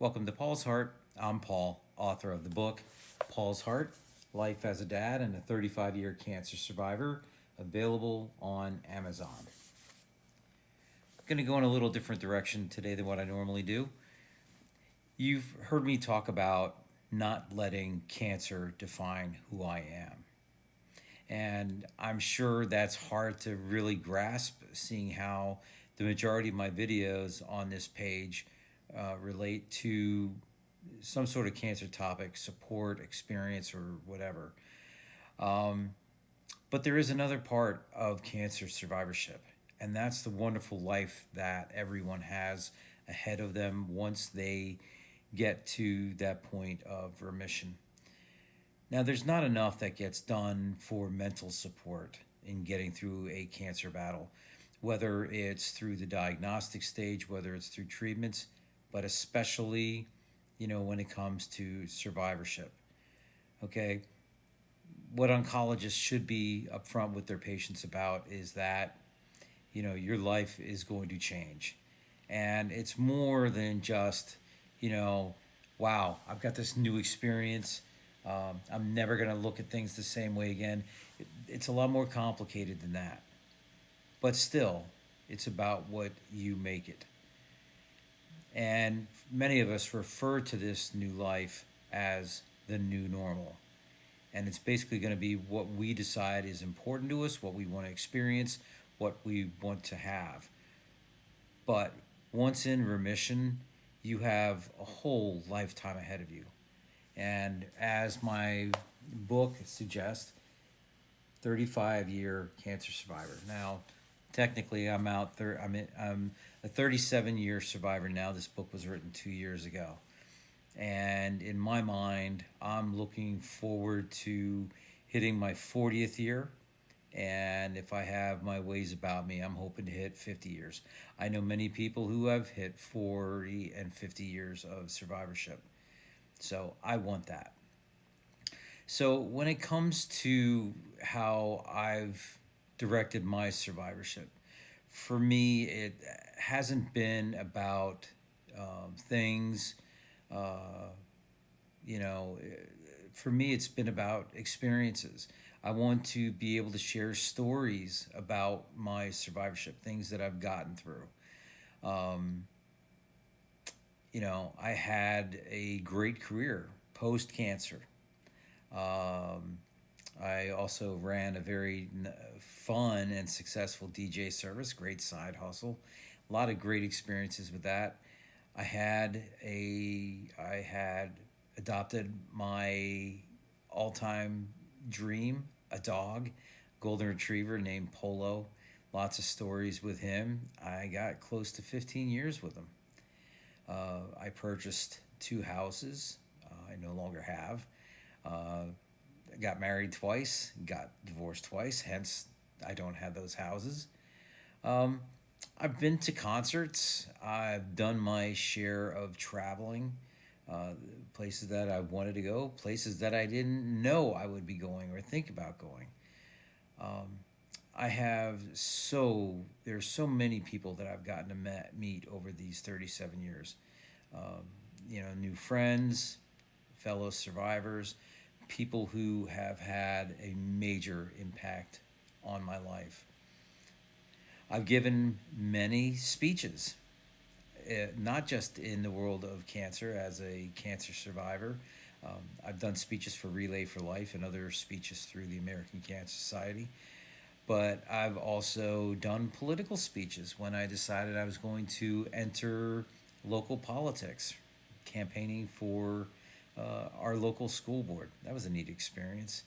Welcome to Paul's Heart. I'm Paul, author of the book Paul's Heart, Life as a Dad and a 35-year cancer survivor, available on Amazon. I'm going to go in a little different direction today than what I normally do. You've heard me talk about not letting cancer define who I am. And I'm sure that's hard to really grasp, seeing how the majority of my videos on this page relate to some sort of cancer topic, support, experience, or whatever. Um, but there is another part of cancer survivorship, and that's the wonderful life that everyone has ahead of them once they get to that point of remission. Now, there's not enough that gets done for mental support in getting through a cancer battle, whether it's through the diagnostic stage, whether it's through treatments, but especially, when it comes to survivorship. Okay, what oncologists should be upfront with their patients about is that, your life is going to change. And it's more than just, you know, wow, I've got this new experience. I'm never going to look at things the same way again. It's a lot more complicated than that. But still, it's about what you make it. And many of us refer to this new life as the new normal. And it's basically going to be what we decide is important to us, what we want to experience, what we want to have. But once in remission, you have a whole lifetime ahead of you. And as my book suggests, 35-year cancer survivor. Now, technically, I'm a 37-year survivor now. This book was written 2 years ago. And in my mind, I'm looking forward to hitting my 40th year. And if I have my ways about me, I'm hoping to hit 50 years. I know many people who have hit 40 and 50 years of survivorship. So I want that. So when it comes to how I've directed my survivorship, for me, it hasn't been about things. Uh, you know, for me, it's been about experiences. I want to be able to share stories about my survivorship, things that I've gotten through. Um, I had a great career post cancer. Um, I also ran a very fun and successful DJ service, great side hustle, a lot of great experiences with that. I had adopted my all-time dream, a dog, golden retriever named Polo. Lots of stories with him. I got close to 15 years with him. I purchased two houses. I no longer have. Uh, I got married twice, got divorced twice, hence I don't have those houses. Um, I've been to concerts. I've done my share of traveling, places that I wanted to go, places that I didn't know I would be going or think about going. Um, I have there's so many people that I've gotten to meet over these 37 years. Um, New friends, fellow survivors, people who have had a major impact on my life. I've given many speeches, not just in the world of cancer as a cancer survivor. I've done speeches for Relay for Life and other speeches through the American Cancer Society. But I've also done political speeches when I decided I was going to enter local politics, campaigning for our local school board. That was a neat experience.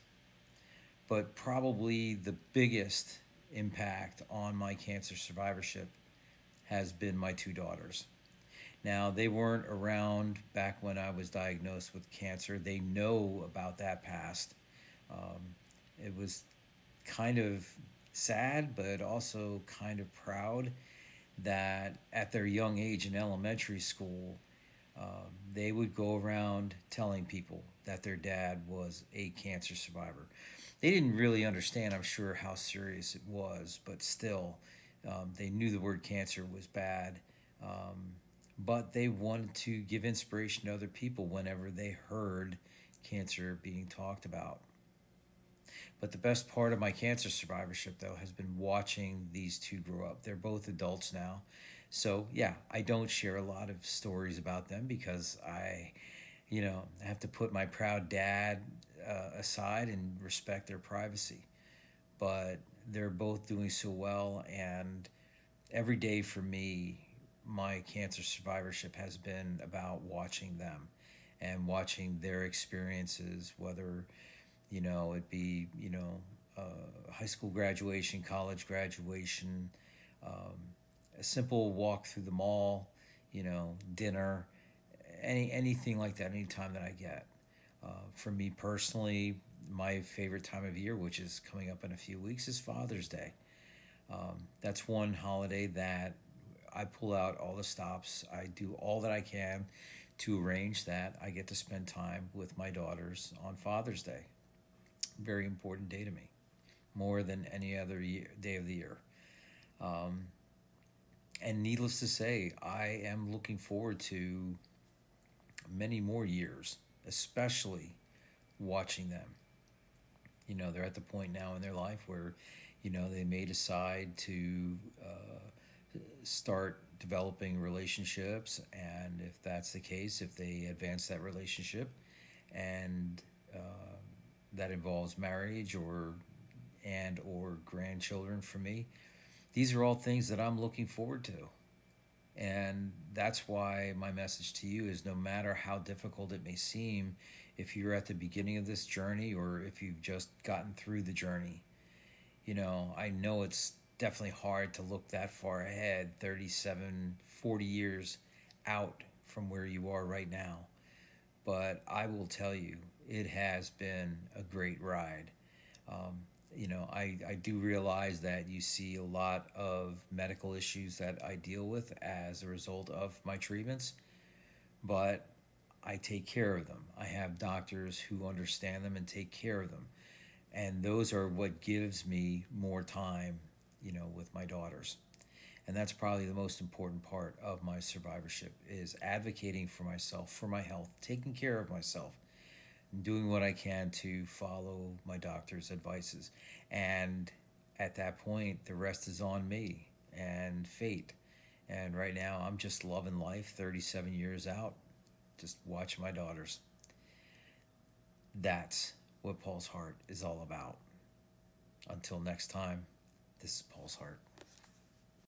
But probably the biggest impact on my cancer survivorship has been my two daughters. Now, they weren't around back when I was diagnosed with cancer. They know about that past. It was kind of sad, but also kind of proud that at their young age in elementary school, they would go around telling people that their dad was a cancer survivor. They didn't really understand, I'm sure, how serious it was, but still, they knew the word cancer was bad. Um, but they wanted to give inspiration to other people whenever they heard cancer being talked about. But the best part of my cancer survivorship, though, has been watching these two grow up. They're both adults now. So, yeah, I don't share a lot of stories about them because I have to put my proud dad aside and respect their privacy. But they're both doing so well, and every day for me, my cancer survivorship has been about watching them and watching their experiences, whether it be high school graduation, college graduation, um, a simple walk through the mall, dinner, anything like that, anytime that I get. For me personally, my favorite time of year, which is coming up in a few weeks, is Father's Day. That's one holiday that I pull out all the stops. I do all that I can to arrange that I get to spend time with my daughters on Father's Day. Very important day to me, more than any other day of the year. Um, and needless to say, I am looking forward to many more years, especially watching them. They're at the point now in their life where, they may decide to start developing relationships. And if that's the case, if they advance that relationship and that involves marriage or grandchildren for me, these are all things that I'm looking forward to. And that's why my message to you is, no matter how difficult it may seem, if you're at the beginning of this journey or if you've just gotten through the journey, I know it's definitely hard to look that far ahead, 37, 40 years out from where you are right now. But I will tell you, it has been a great ride. Um, I do realize that you see a lot of medical issues that I deal with as a result of my treatments, but I take care of them. I have doctors who understand them and take care of them. And those are what gives me more time, with my daughters. And that's probably the most important part of my survivorship, is advocating for myself, for my health, taking care of myself, doing what I can to follow my doctor's advices. And at that point, the rest is on me and fate. And right now, I'm just loving life 37 years out, just watching my daughters. That's what Paul's Heart is all about. Until next time, this is Paul's Heart.